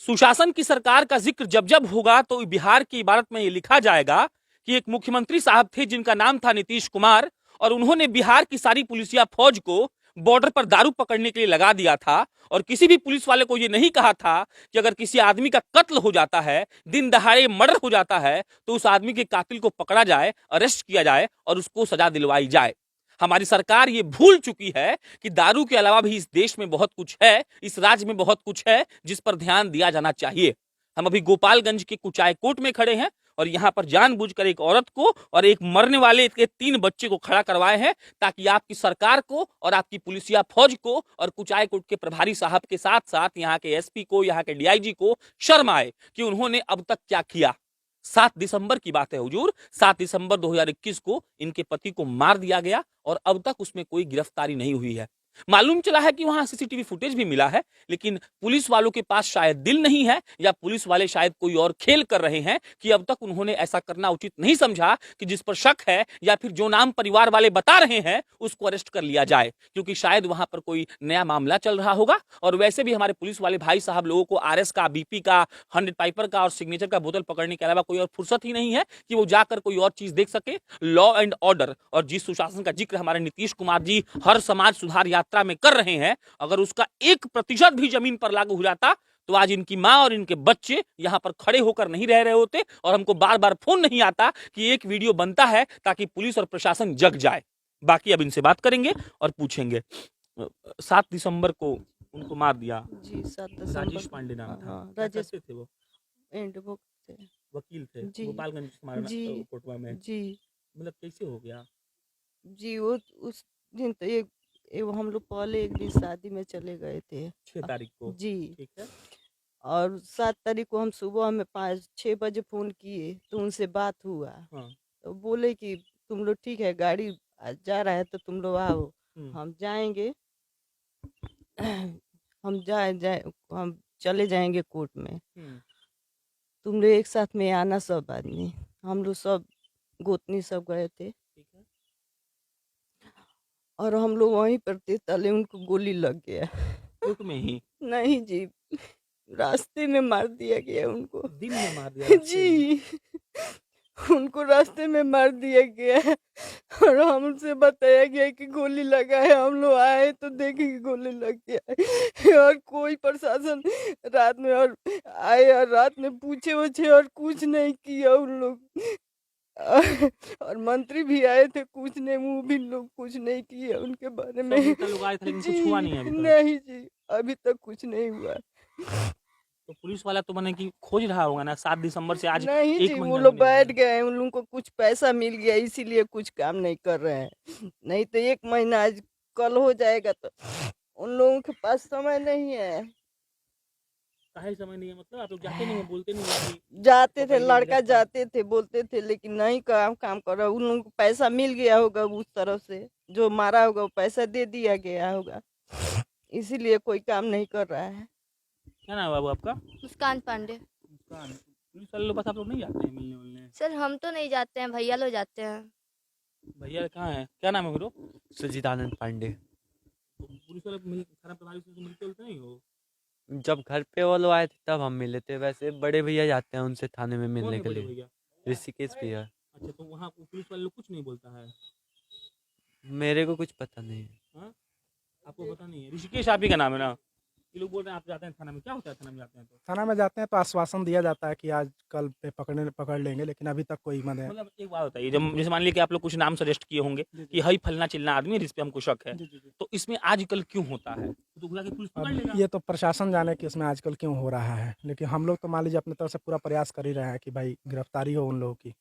सुशासन की सरकार का जिक्र जब जब होगा तो बिहार की इबारत में ये लिखा जाएगा कि एक मुख्यमंत्री साहब थे जिनका नाम था नीतीश कुमार, और उन्होंने बिहार की सारी पुलिसिया फौज को बॉर्डर पर दारू पकड़ने के लिए लगा दिया था। और किसी भी पुलिस वाले को ये नहीं कहा था कि अगर किसी आदमी का कत्ल हो जाता है, दिन दहाड़े मर्डर हो जाता है, तो उस आदमी के कातिल को पकड़ा जाए, अरेस्ट किया जाए और उसको सजा दिलवाई जाए। हमारी सरकार ये भूल चुकी है कि दारू के अलावा भी इस देश में बहुत कुछ है, इस राज्य में बहुत कुछ है जिस पर ध्यान दिया जाना चाहिए। हम अभी गोपालगंज के कुचायकोट में खड़े हैं और यहां पर जानबूझकर एक औरत को और एक मरने वाले के 3 बच्चे को खड़ा करवाए हैं ताकि आपकी सरकार को और आपकी पुलिसिया फौज को और कुचायकोट के प्रभारी साहब के साथ साथ यहाँ के एसपी को, यहाँ के डीआईजी को शर्म आए कि उन्होंने अब तक क्या किया। 7 दिसंबर की बात है हुजूर, 7 दिसंबर 2021 को इनके पति को मार दिया गया और अब तक उसमें कोई गिरफ्तारी नहीं हुई है। मालूम चला है कि वहां सीसीटीवी फुटेज भी मिला है, लेकिन पुलिस वालों के पास शायद दिल नहीं है या पुलिस वाले शायद कोई और खेल कर रहे हैं कि अब तक उन्होंने ऐसा करना उचित नहीं समझा कि जिस पर शक है या फिर जो नाम परिवार वाले बता रहे हैं उसको अरेस्ट कर लिया जाए, क्योंकि शायद वहां पर कोई नया मामला चल रहा होगा। और वैसे भी हमारे पुलिस वाले भाई साहब लोगों को आरएस का, बीपी का, 100 पाइपर का और सिग्नेचर का बोतल पकड़ने के अलावा कोई और फुर्सत ही नहीं है कि वो जाकर कोई और चीज देख सके। लॉ एंड ऑर्डर और जिस सुशासन का जिक्र हमारे नीतीश कुमार जी हर समाज सुधार यात्रा में कर रहे हैं, अगर उसका 1% भी जमीन पर लागू हो जाता तो आज इनकी मां और इनके बच्चे यहां पर खड़े होकर नहीं रह रहे होते और हमको बार बार फोन नहीं आता कि एक वीडियो बनता है ताकि पुलिस और प्रशासन जग जाए। बाकी अब इनसे बात करेंगे और पूछेंगे। 7 दिसंबर को उनको मार दिया जी 7 दिसंबर राजेश पांडे नाम था। हाँ, क्या राजेश करते थे वो? एंड थे वकील थे जी गोपालगंज जी कोटवा में। जी मतलब कैसे हो गया? जी वो उस दिन तो एक हम लोग पहले एक दिन शादी में चले गए थे 6 तारीख को। जी। ठीक है। और 7 तारीख को हम सुबह में 5-6 बजे फोन किए तो उनसे बात हुआ। हाँ। तो बोले कि तुम लोग ठीक है, गाड़ी जा रहा है तो तुम लोग आओ, हम्म। हम जाएंगे। हम जाए हम चले जाएंगे कोर्ट में, हम्म। तुम लोग एक साथ में आना सब आदमी। हम लोग सब गोतनी सब गए थे ठीक है। और हम लोग वहीं पर थे, तले उनको गोली लग गया। कोर्ट में ही? नहीं जी, रास्ते में मार दिया गया उनको। दिन में मार दिया रास्ते में? जी, उनको रास्ते में मार दिया गया है और हमसे बताया गया कि गोली लगा है। हम लोग आए तो देखे कि गोली लग गया है और कोई प्रशासन रात में और आए और रात में पूछे वूछे और कुछ नहीं किया उन लोग। और मंत्री भी आए थे, कुछ नहीं, वो भी लोग कुछ नहीं किए उनके बारे में। सब नेता लोग आए थे लेकिन कुछ हुआ जी नहीं अभी तक? नहीं जी, अभी तक कुछ नहीं हुआ। तो पुलिस वाला तो मैंने कि खोज रहा होगा ना, 7 दिसंबर से आज नहीं 1 जी, वो महीना भी लोग नहीं हुआ बैठ है। गए हैं, उन लोगों को कुछ पैसा मिल गया इसीलिए कुछ काम नहीं कर रहे हैं। नहीं तो 1 महीना आज कल हो जाएगा तो उन लोगों के पास समय नहीं है। काहे समय नहीं है? मतलब आप लोग जाते नहीं है, बोलते नहीं है कि जाते थे, पकड़िए लड़का गिरफ्तार? जाते थे, बोलते थे, लेकिन नहीं काम कर रहा। उन लोगों को पैसा मिल गया होगा उस तरफ से, जो मारा होगा वो पैसा दे दिया गया होगा, इसीलिए कोई काम नहीं कर रहा है। क्या नाम है बाबू आपका? मुस्कान पांडे। मुस्कान। पुलिस वाले लोग बस आप लोग नहीं जाते हैं मिलने उलने? सर हम तो नहीं जाते हैं, भैया लोग जाते हैं। भैया कहाँ है? क्या नाम है मेरे? सुजीत आनंद पांडे। तो पुलिस वाले थाना प्रभारी से तो मिलते उलते नहीं हो? जब घर पे वो लोग आए थे तब हम मिले थे, वैसे बड़े भैया जाते हैं उनसे थाने में कौन मिलने है के बड़े लिए। भैया? ऋषिकेश भैया। अच्छा, तो वहाँ पुलिस वाले लोग कुछ नहीं बोलता है? मेरे को कुछ पता नहीं है। हाँ, आपको पता नहीं है? ऋषिकेश आप ही का नाम है ना? ये लोग बोल रहे हैं आप जाते हैं थाना में, क्या होता है थाना में जाते हैं तो? थाना में जाते हैं तो आश्वासन दिया जाता है कि आज कल पे पकड़ लेंगे, लेकिन अभी तक कोई मतलब एक बात बताइए, जब जैसे मान लीजिए कि आप लोग कुछ नाम सजेस्ट किए होंगे कि हई फलना चिल्ला आदमी है जिस पे हमको शक है, तो इसमें आजकल क्यों होता है? तो जाके पुलिस पकड़ लेगा। ये तो प्रशासन जाने कि इसमें आजकल क्यों हो रहा है, लेकिन हम लोग तो मान लीजिए अपनी तरफ से पूरा प्रयास कर ही रहे हैं कि भाई गिरफ्तारी हो उन लोगों की,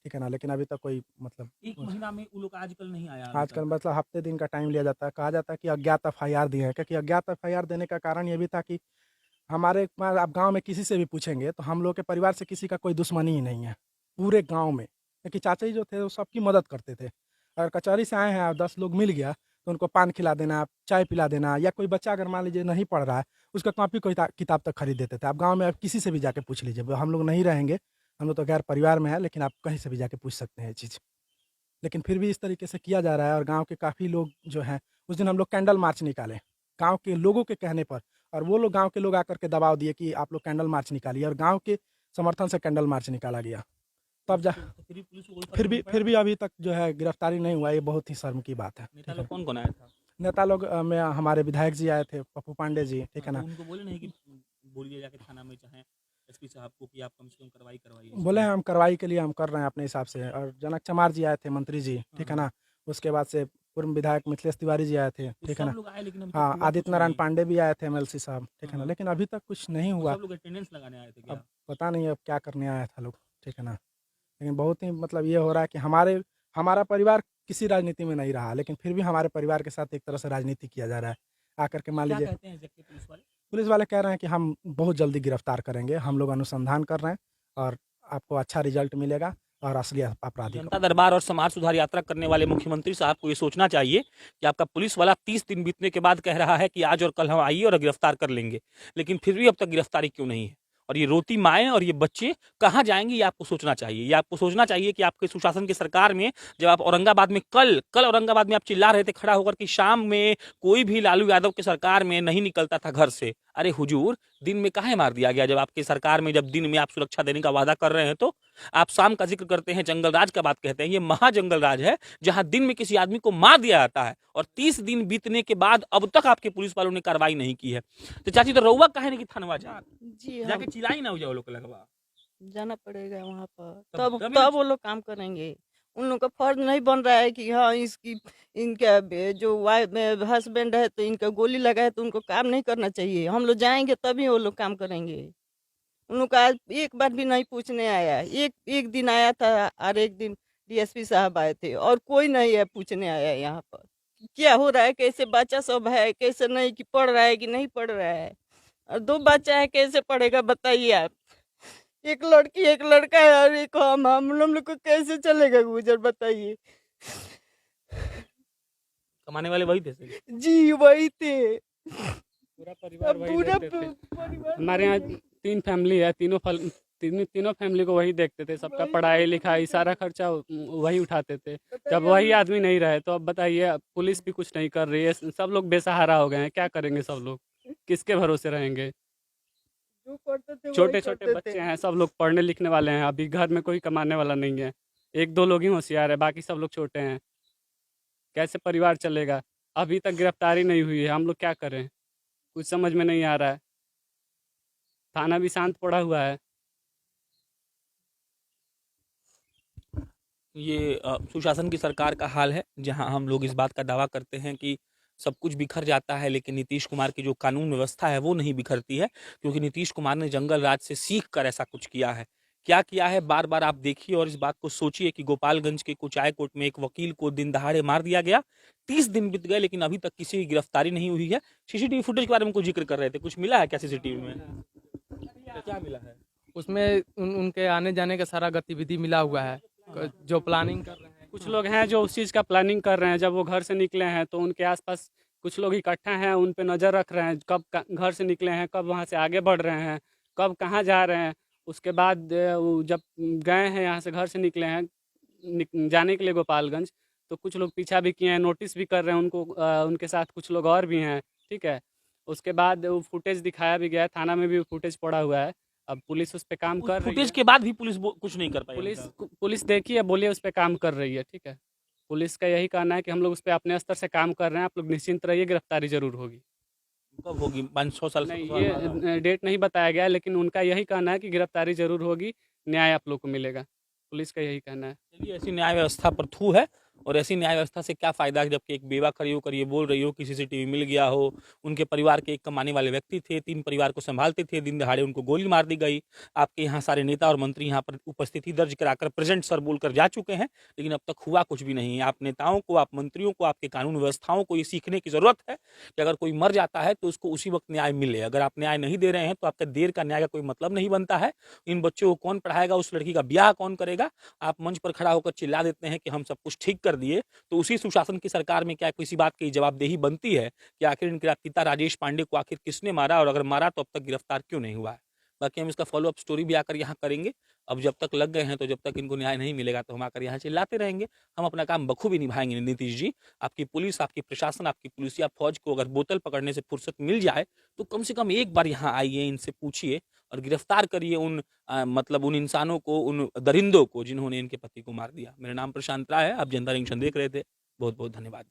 ठीक है ना। लेकिन अभी तक कोई मतलब 1 महीना में वो लोग आजकल नहीं आया अभी आजकल तक। मतलब हफ्ते दिन का टाइम लिया जाता है। कहा जाता है कि अज्ञात FIR दिए हैं, क्योंकि अज्ञात FIR देने का कारण ये भी था कि हमारे आप गांव में किसी से भी पूछेंगे तो हम लोग के परिवार से किसी का कोई दुश्मनी ही नहीं है पूरे गांव में, क्योंकि चाचा जी जो थे वो सबकी मदद करते थे। अगर कचहरी से आए हैं और 10 लोग मिल गया तो उनको पान खिला देना, चाय पिला देना, या कोई बच्चा अगर मान लीजिए नहीं पढ़ रहा है उसका कॉपी कोई किताब तक खरीद देते थे। आप गाँव में आप किसी से भी जाके पूछ लीजिए, हम लोग नहीं रहेंगे, हम लोग तो गैर परिवार में है, लेकिन आप कहीं से भी जाके पूछ सकते हैं ये चीज़। लेकिन फिर भी इस तरीके से किया जा रहा है और गाँव के काफ़ी लोग जो हैं, उस दिन हम लोग कैंडल मार्च निकाले गाँव के लोगों के कहने पर, और वो लोग गांव के लोग आकर के दबाव दिए कि आप लोग कैंडल मार्च निकालिए, और गांव के समर्थन से कैंडल मार्च निकाला गया। तब जा फिर भी पुलिस को कोई फर्क फिर नहीं भी पड़ा? फिर भी अभी तक जो है गिरफ्तारी नहीं हुआ, ये बहुत ही शर्म की बात है। नेता लोग कौन कौन आया था? नेता लोग में हमारे विधायक जी आए थे, पप्पू पांडे जी, ठीक है तो ना। उनको बोले नहीं कि बोलिए जाके थाना में चाहे एसपी साहब को कि आप कम से कम कार्रवाई करवाइए? बोले हैं हम कार्रवाई के लिए हम कर रहे हैं अपने हिसाब से। और जनक चमार जी आए थे, मंत्री जी, ठीक है ना। उसके बाद से पूर्व विधायक मिथिलेश तिवारी जी आए थे, तो ठीक है सब ना। लोग आए लेकिन अभी तक हाँ, हुआ आदित्य कुछ नारायण नहीं। पांडे भी आए थे, एमएलसी साहब, ठीक है ना। हाँ। लेकिन अभी तक कुछ नहीं तो हुआ। सब लोग अटेंडेंस लगाने आए थे क्या? अब पता नहीं अब क्या करने आया था लोग, ठीक है ना। लेकिन बहुत ही मतलब ये हो रहा है कि हमारा परिवार किसी राजनीति में नहीं रहा, लेकिन फिर भी हमारे परिवार के साथ एक तरह से राजनीति किया जा रहा है। आकर के मान क्या लीजिए कहते हैं एग्जैक्टली पुलिस वाले? पुलिस वाले कह रहे हैं कि हम बहुत जल्दी गिरफ्तार करेंगे, हम लोग अनुसंधान कर रहे हैं और आपको अच्छा रिजल्ट मिलेगा और असली अपराधी को। जनता दरबार और समाज सुधार यात्रा करने वाले मुख्यमंत्री साहब को ये सोचना चाहिए कि आपका पुलिस वाला 30 दिन बीतने के बाद कह रहा है कि आज और कल हम आइए और गिरफ्तार कर लेंगे, लेकिन फिर भी अब तक गिरफ्तारी क्यों नहीं है? और ये रोती माएँ और ये बच्चे कहाँ जाएंगे, ये आपको सोचना चाहिए। ये आपको सोचना चाहिए कि आपके सुशासन की सरकार में जब आप औरंगाबाद में कल औरंगाबाद में आप चिल्ला रहे थे खड़ा होकर कि शाम में कोई भी लालू यादव की सरकार में नहीं निकलता था घर से। अरे हुजूर, दिन में काहे मार दिया गया? जब आपकी सरकार में जब दिन में आप सुरक्षा देने का वादा कर रहे हैं तो आप शाम का जिक्र करते हैं, जंगल राज का बात कहते हैं। ये महाजंगल राज है जहां दिन में किसी आदमी को मार दिया जाता है और 30 दिन बीतने के बाद अब तक आपके पुलिस वालों ने कार्रवाई नहीं की है। तो चाची तो रउआ काहे नहीं कि थानवा जा जी हम जाके चिल्लाई ना हो जाओ लोग लगवा। जाना पड़ेगा वहाँ पर, तब- तब तभी तब वो लोग काम करेंगे। उन लोग का फर्ज नहीं बन रहा है कि हाँ इनका जो वाइफ हस्बैंड है तो इनका गोली लगा है तो उनको काम नहीं करना चाहिए। हम लोग जाएंगे तभी वो लोग काम करेंगे। उन लोग का आज एक बार भी नहीं पूछने आया। एक दिन आया था और एक दिन डीएसपी साहब आए थे और कोई नहीं है पूछने आया यहाँ पर कि क्या हो रहा है, कैसे बच्चा सब है, कैसे नहीं, कि पढ़ रहा है कि नहीं पढ़ रहा है। और 2 बच्चा है, कैसे पढ़ेगा बताइए आप। एक लड़की एक लड़का है और एक हम लोग को कैसे चलेगा गुजर बताइए। कमाने वाले वही थे सही। जी वही थे, पूरा परिवार अब वही पूरा देखते थे। परिवार हमारे यहाँ 3 फैमिली है, तीनों फैमिली को वही देखते थे। सबका पढ़ाई लिखाई सारा खर्चा वही उठाते थे। जब वही आदमी नहीं रहे तो अब बताइए, पुलिस भी कुछ नहीं कर रही है, सब लोग बेसहारा हो गए हैं। क्या करेंगे सब लोग, किसके भरोसे रहेंगे? जो करते थे वही छोटे छोटे करते बच्चे थे। हैं, सब लोग पढ़ने लिखने वाले हैं। अभी घर में कोई कमाने वाला नहीं है, 1-2 लोग ही होशियार है, बाकी सब लोग छोटे हैं। कैसे परिवार चलेगा? अभी तक गिरफ्तारी नहीं हुई है, हम लोग क्या करें? कुछ समझ में नहीं आ रहा है। थाना भी शांत पड़ा हुआ है। ये सुशासन की सरकार का हाल है, जहां हम लोग इस बात का दावा करते हैं कि सब कुछ बिखर जाता है, लेकिन नीतीश कुमार की जो कानून व्यवस्था है वो नहीं बिखरती है, क्योंकि नीतीश कुमार ने जंगल राज से सीख कर ऐसा कुछ किया है। क्या किया है बार बार आप देखिए और इस बात को सोचिए कि गोपालगंज के कुचाय कोर्ट में एक वकील को दिन दहाड़े मार दिया गया। 30 दिन बीत गए लेकिन अभी तक किसी की गिरफ्तारी नहीं हुई है। सीसीटीवी फुटेज के बारे में कुछ जिक्र कर रहे थे, कुछ मिला है क्या सीसीटीवी में? क्या मिला है? उसमें उनके आने जाने का सारा गतिविधि मिला हुआ है, जो प्लानिंग कर रहे हैं। कुछ लोग हैं जो उस चीज़ का प्लानिंग कर रहे हैं। जब वो घर से निकले हैं तो उनके आसपास कुछ लोग इकट्ठा हैं, उन पे नज़र रख रहे हैं, कब घर से निकले हैं, कब वहाँ से आगे बढ़ रहे हैं, कब कहाँ जा रहे हैं। उसके बाद वो जब गए हैं, यहाँ से घर से निकले हैं जाने के लिए गोपालगंज, तो कुछ लोग पीछा भी किए हैं, नोटिस भी कर रहे हैं उनको। उनके साथ कुछ लोग और भी हैं, ठीक है। उसके बाद वो फुटेज दिखाया भी गया है, थाना में भी फुटेज पड़ा हुआ है। अब पुलिस उस पर काम कर रही है। फुटेज के बाद भी पुलिस कुछ नहीं कर पाई? पुलिस देखिए, बोलिए उस पर काम कर रही है, ठीक है। पुलिस का यही कहना है कि हम लोग उस पर अपने स्तर से काम कर रहे हैं, आप लोग निश्चिंत रहिए, गिरफ्तारी जरूर होगी। कब होगी? 500 साल नहीं, 700 साल बाद? ये डेट नहीं बताया गया, लेकिन उनका यही कहना है कि गिरफ्तारी जरूर होगी, न्याय आप लोग को मिलेगा। पुलिस का यही कहना है। चलिए, ऐसी न्याय व्यवस्था पर थू है और ऐसी न्याय व्यवस्था से क्या फायदा, जबकि एक बेवा खड़ी होकर ये बोल रही हो कि सीसीटीवी मिल गया हो। उनके परिवार के एक कमाने वाले व्यक्ति थे, 3 परिवार को संभालते थे, दिन दहाड़े उनको गोली मार दी गई। आपके यहाँ सारे नेता और मंत्री यहाँ पर उपस्थिति दर्ज कराकर प्रेजेंट सर बोलकर जा चुके हैं, लेकिन अब तक हुआ कुछ भी नहीं। आप नेताओं को, आप मंत्रियों को, आपके कानून व्यवस्थाओं को ये सीखने की जरूरत है कि अगर कोई मर जाता है तो उसको उसी वक्त न्याय मिले। अगर आप न्याय नहीं दे रहे हैं तो आपका देर का न्याय का कोई मतलब नहीं बनता है। इन बच्चों को कौन पढ़ाएगा, उस लड़की का ब्याह कौन करेगा? आप मंच पर खड़ा होकर चिल्ला देते हैं कि हम सब कुछ ठीक कर दिए, तो उसी सुशासन की सरकार में क्या किसी बात की जवाबदेही बनती है कि आखिर इनके पिता राजेश पांडे को आखिर किसने मारा, और अगर मारा तो अब तक गिरफ्तार क्यों नहीं हुआ है? बाकी हम इसका फॉलो अप स्टोरी भी आकर यहाँ करेंगे। अब जब तक लग गए हैं तो जब तक इनको न्याय नहीं मिलेगा तो हम आकर यहाँ चिल्लाते रहेंगे। हम अपना काम बखूबी निभाएंगे नीतीश जी। आपकी पुलिस, आपकी प्रशासन, आपकी पुलिसिया फौज को अगर बोतल पकड़ने से फुर्सत मिल जाए तो कम से कम एक बार यहाँ आइए, इनसे पूछिए और गिरफ्तार करिए मतलब उन इंसानों को, उन दरिंदों को जिन्होंने इनके पति को मार दिया। मेरा नाम प्रशांत राय है, आप जनता जंक्शन देख रहे थे। बहुत बहुत धन्यवाद।